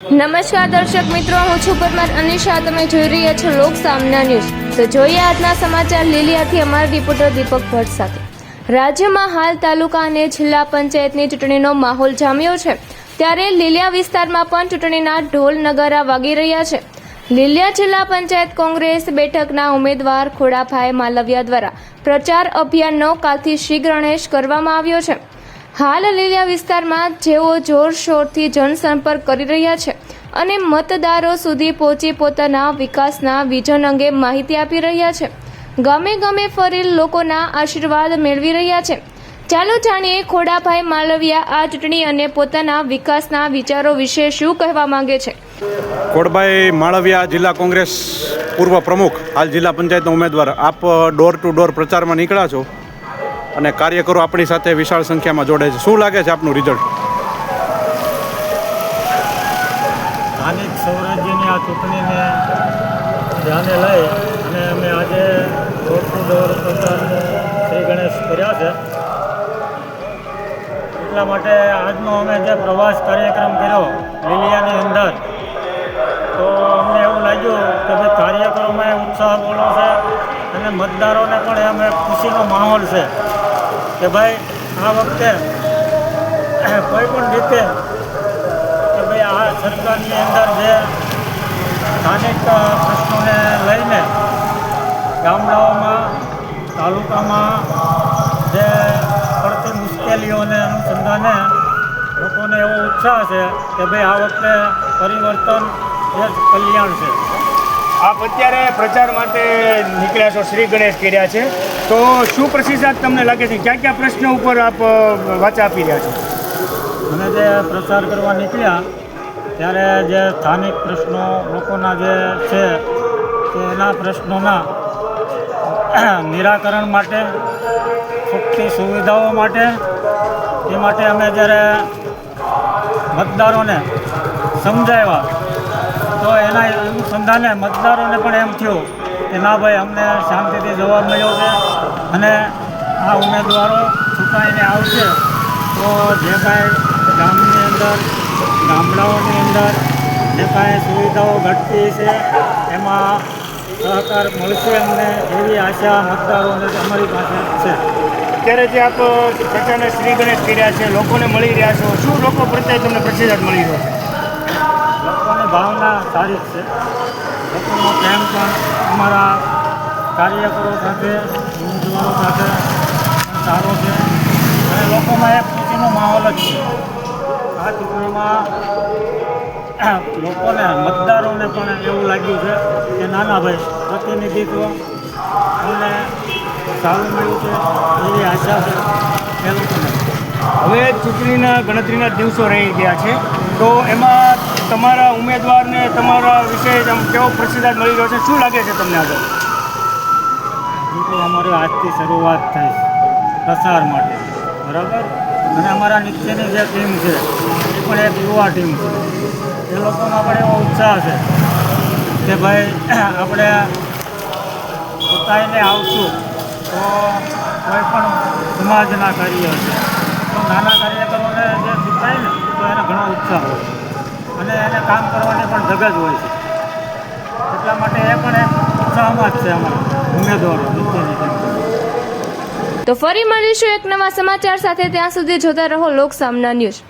નમસ્કાર દર્શક મિત્રો, હું છું પરમાર અનિશા. તમે જોઈ રહ્યા છો લોક સામના ન્યૂઝ. તો જોઈએ આજના સમાચાર લીલિયાથી અમારા રિપોર્ટર દીપક ભટ્ટ સાથે. રાજ્યમાં હાલ તાલુકા અને જિલ્લા પંચાયતની ચૂંટણીનો માહોલ જામ્યો છે, ત્યારે લીલિયા વિસ્તારમાં પણ ચૂંટણીના ઢોલ નગારા વાગી રહ્યા છે. લીલિયા જિલ્લા પંચાયત કોંગ્રેસ બેઠકના ઉમેદવાર ખોડાભાઈ માલવિયા દ્વારા પ્રચાર અભિયાનનો કાલથી શ્રી ગણેશ કરવામાં આવ્યો છે. હાલ લીલિયા વિસ્તારમાં જેઓ જોરશોરથી જનસંપર્ક કરી રહ્યા છે અને મતદારો સુધી પહોંચી પોતાના વિકાસના વિઝન અંગે માહિતી આપી રહ્યા છે. ગામે ગામે ફરી લોકોના આશીર્વાદ મેળવી રહ્યા છે. ચાલો જાણીએ ખોડાભાઈ માલવિયા આ ચૂંટણી અને પોતાના વિકાસના વિચારો વિશે શું કહેવા માંગે છે. ખોડભાઈ માળવિયા, જિલ્લા કોંગ્રેસ પૂર્વ પ્રમુખ, હાલ જિલ્લા પંચાયતનો ઉમેદવાર. આપ ડોર ટુ ડોર પ્રચારમાં નીકળ્યા છો અને કાર્યકરો આપણી સાથે વિશાળ સંખ્યામાં જોડે છે. શું લાગે છે આપનું રિઝલ્ટ? સ્થાનિક સ્વરાજ્યની આ ચૂંટણીને ધ્યાને લઈ અને અમે આજે ડોર ટુ ડોર પ્રચારનું શ્રી ગણેશ કર્યા છે. એટલા માટે આજનો અમે જે પ્રવાસ કાર્યક્રમ કર્યો લીલિયાની અંદર, તો અમને એવું લાગ્યું કે ભાઈ કાર્યક્રમમાં ઉત્સાહ બોલો છે અને મતદારોને પણ એમ એક ખુશીનો માહોલ છે કે ભાઈ આ વખતે કોઈ પણ રીતે કે ભાઈ આ સરકારની અંદર જે સ્થાનિક પ્રશ્નોને લઈને ગામડાઓમાં, તાલુકામાં જે પડતી મુશ્કેલીઓને અનુસંધાને લોકોને એવો ઉત્સાહ છે કે ભાઈ આ વખતે પરિવર્તન એ જ કલ્યાણ છે. આપ અત્યારે પ્રચાર માટે નીકળ્યા છો, શ્રી ગણેશ કર્યા છે, તો શું પ્રતિસાદ તમને લાગે છે? ક્યાં ક્યાં પ્રશ્નો ઉપર આપ વાચા આપી રહ્યા છો? અને જે પ્રચાર કરવા નીકળ્યા ત્યારે જે સ્થાનિક પ્રશ્નો લોકોના જે છે તેના પ્રશ્નોના નિરાકરણ માટે, પૂરતી સુવિધાઓ માટે, એ માટે અમે જ્યારે મતદારોને સમજાવ્યા તો એના અનુસંધાને મતદારોને પણ એમ થયું કે ના ભાઈ, અમને શાંતિથી જવાબ મળ્યો છે અને આ ઉમેદવારો ચૂંટાઈને આવશે તો જે કાંઈ ગામની અંદર, ગામડાઓની અંદર જે કાંઈ સુવિધાઓ ઘટતી છે એમાં સહકાર મળશે અમને, એવી આશા મતદારોને અમારી પાસે છે. અત્યારે જે આપ પ્રચારના શ્રી ગણેશ કર્યા છે, લોકોને મળી રહ્યા છો, શું લોકો પ્રત્યે તમને પ્રતિસાદ મળી રહ્યો છે? લોકોની ભાવના સારી જ છે. લોકોનો પ્રેમ પણ અમારા કાર્યકરો સાથે, ઉમેદવારો સાથે સારો છે અને લોકોમાં એક ખુશીનો માહોલ જ છે. આ ચૂંટણીમાં લોકોને, મતદારોને પણ એવું લાગ્યું છે કે નાના ભાઈ પ્રતિનિધિત્વ અમને સારું મળ્યું છે, એવી આશા છે એ લોકોને. હવે ચૂંટણીના ગણતરીના દિવસો રહી ગયા છે, તો એમાં તમારા ઉમેદવારને તમારા વિશે કેવો પ્રતિસાદ મળી રહ્યો છે? શું લાગે છે તમને આગળ? તો અમારી આજથી શરૂઆત થઈ પ્રચાર માટે, બરાબર, અને અમારા નીચેની જે ટીમ છે એ પણ એક યુવા ટીમ છે. એ લોકોમાં પણ એવો ઉત્સાહ છે કે ભાઈ આપણે પોતાને આવશું તો કોઈ પણ સમાજના કાર્ય છે તો નાના કાર્યકરોને જે શીખાય ને તો એને ઘણો ઉત્સાહ હોય અને એને કામ કરવાની પણ ધગજ હોય છે. એટલા માટે એ પણ એક ઉત્સાહમાં જ છે અમારા ઉમેદવારો નીચેની ટીમ. તો ફરી મળીશું એક નવા સમાચાર સાથે. ત્યાં સુધી જોતા રહો લોક સામના ન્યૂઝ.